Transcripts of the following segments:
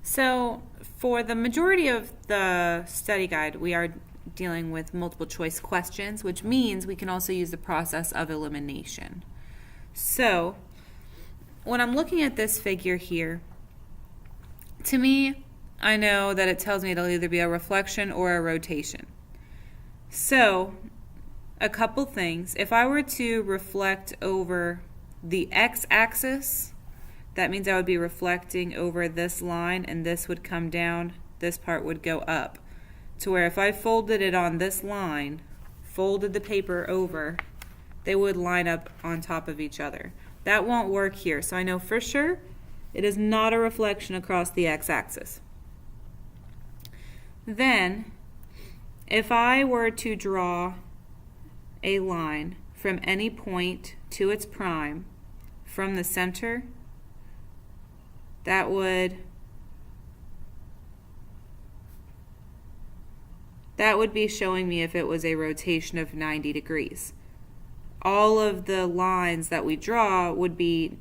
So for the majority of the study guide, we are dealing with multiple choice questions, which means we can also use the process of elimination. So when I'm looking at this figure here, to me, I know that it tells me it'll either be a reflection or a rotation. So a couple things. If I were to reflect over the x-axis, that means I would be reflecting over this line, and this would come down, this part would go up. To where if I folded it on this line, folded the paper over, they would line up on top of each other. That won't work here, so I know for sure it is not a reflection across the x-axis. Then, if I were to draw a line from any point to its prime from the center, that would be showing me if it was a rotation of 90 degrees. All of the lines that we draw would be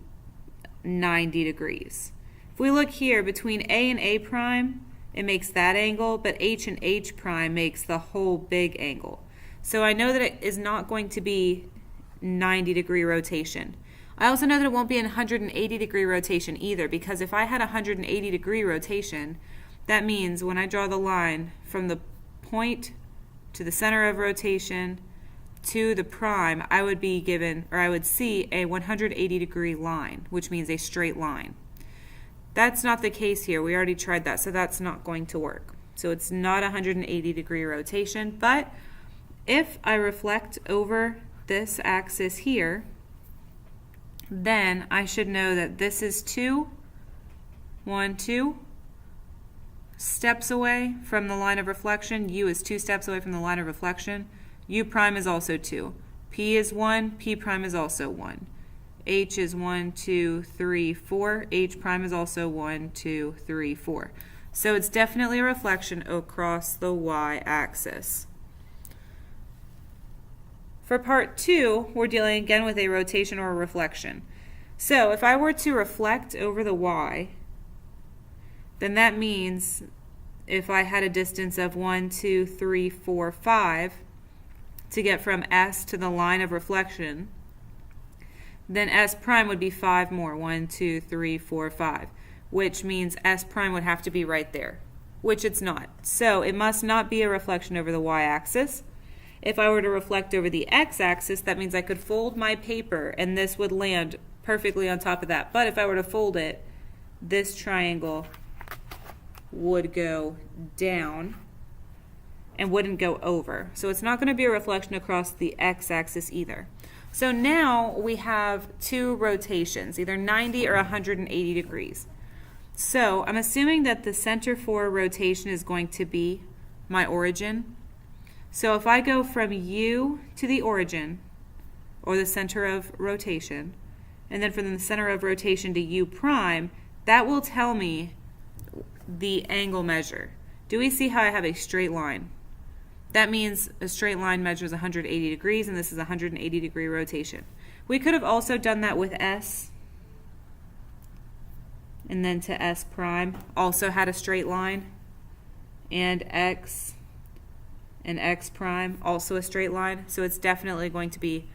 90 degrees. If we look here, between A and A prime, it makes that angle, but H and H prime makes the whole big angle. So I know that it is not going to be 90 degree rotation. I also know that it won't be a 180 degree rotation either, because if I had a 180 degree rotation, that means when I draw the line from the point to the center of rotation to the prime, I would be given, or I would see a 180 degree line, which means a straight line. That's not the case here. We already tried that, so that's not going to work. So it's not a 180 degree rotation, but if I reflect over this axis here, then I should know that this is 2 steps away from the line of reflection. U is 2 steps away from the line of reflection. U prime is also 2. P is 1. P prime is also 1. H is 1, 2, 3, 4. H prime is also 1, 2, 3, 4. So it's definitely a reflection across the y-axis. For part 2, we're dealing again with a rotation or a reflection. So if I were to reflect over the y, then that means if I had a distance of 1, 2, 3, 4, 5 to get from S to the line of reflection, then S prime would be 5 more, 1, 2, 3, 4, 5, which means S prime would have to be right there, which it's not. So it must not be a reflection over the y-axis. If I were to reflect over the x-axis, that means I could fold my paper and this would land perfectly on top of that. But if I were to fold it, this triangle would go down and wouldn't go over. So it's not going to be a reflection across the x-axis either. So now we have 2 rotations, either 90 or 180 degrees. So I'm assuming that the center for rotation is going to be my origin. So if I go from U to the origin, or the center of rotation, and then from the center of rotation to U prime, that will tell me the angle measure. Do we see how I have a straight line? That means a straight line measures 180 degrees, and this is a 180 degree rotation. We could have also done that with S, and then to S prime, also had a straight line, and X and X prime, also a straight line. So it's definitely going to be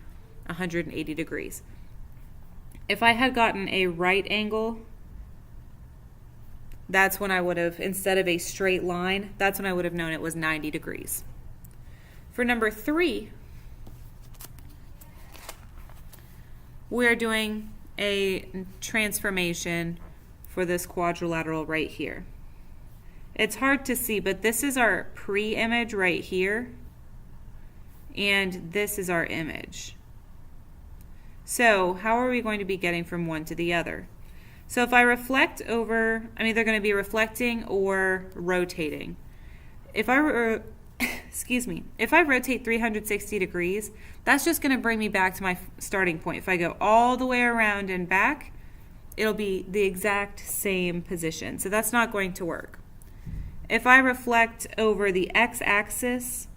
180 degrees. If I had gotten a right angle, that's when I would have, instead of a straight line, that's when I would have known it was 90 degrees. For number 3, we are doing a transformation for this quadrilateral right here. It's hard to see, but this is our pre-image right here, and this is our image. So how are we going to be getting from one to the other? So if I reflect over, I'm either going to be reflecting or rotating. If I if I rotate 360 degrees, that's just going to bring me back to my starting point. If I go all the way around and back, it'll be the exact same position. So that's not going to work. If I reflect over the x-axis,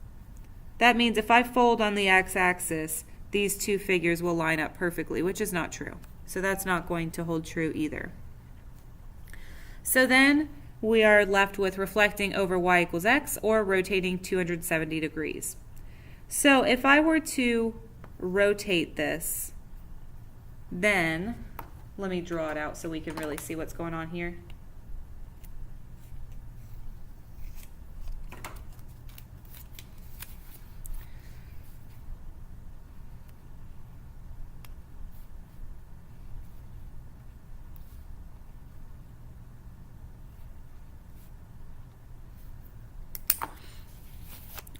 that means if I fold on the x-axis, these two figures will line up perfectly, which is not true. So that's not going to hold true either. So then we are left with reflecting over y equals x or rotating 270 degrees. So if I were to rotate this, then let me draw it out so we can really see what's going on here.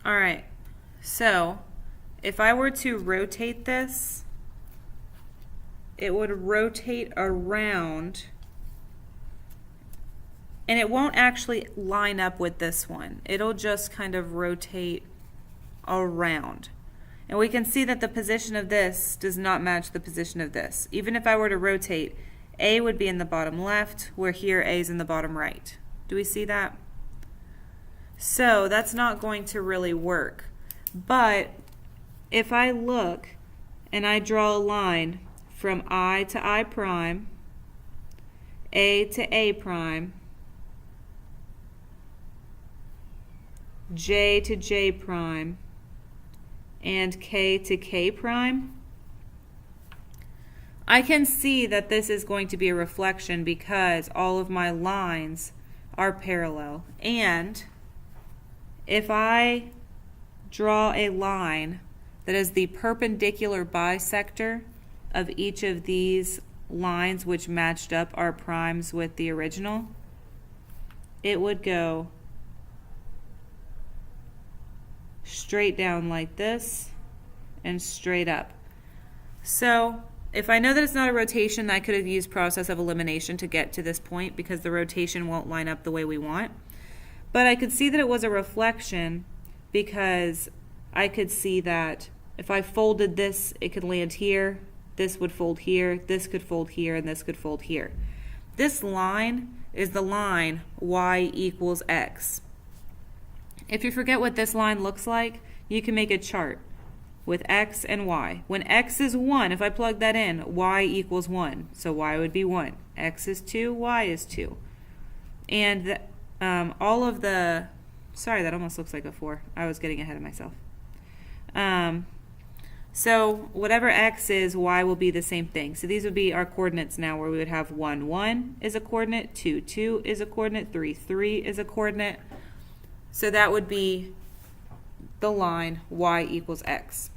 All right, so if I were to rotate this, it would rotate around, and it won't actually line up with this one. It'll just kind of rotate around. And we can see that the position of this does not match the position of this. Even if I were to rotate, A would be in the bottom left, where here A is in the bottom right. Do we see that? So that's not going to really work. But if I look and I draw a line from I to I prime, A to A prime, J to J prime, and K to K prime, I can see that this is going to be a reflection because all of my lines are parallel. And if I draw a line that is the perpendicular bisector of each of these lines which matched up our primes with the original, it would go straight down like this and straight up. So if I know that it's not a rotation, I could have used process of elimination to get to this point because the rotation won't line up the way we want. But I could see that it was a reflection because I could see that if I folded this, it could land here, this would fold here, this could fold here, and this could fold here. This line is the line y equals x. If you forget what this line looks like, you can make a chart with x and y. When x is 1, if I plug that in, y equals 1. So y would be 1. X is 2, y is 2. And all of the, sorry, that almost looks like a 4. I was getting ahead of myself. So whatever x is, y will be the same thing. So these would be our coordinates now, where we would have 1, 1 is a coordinate, 2, 2 is a coordinate, 3, 3 is a coordinate. So that would be the line y equals x.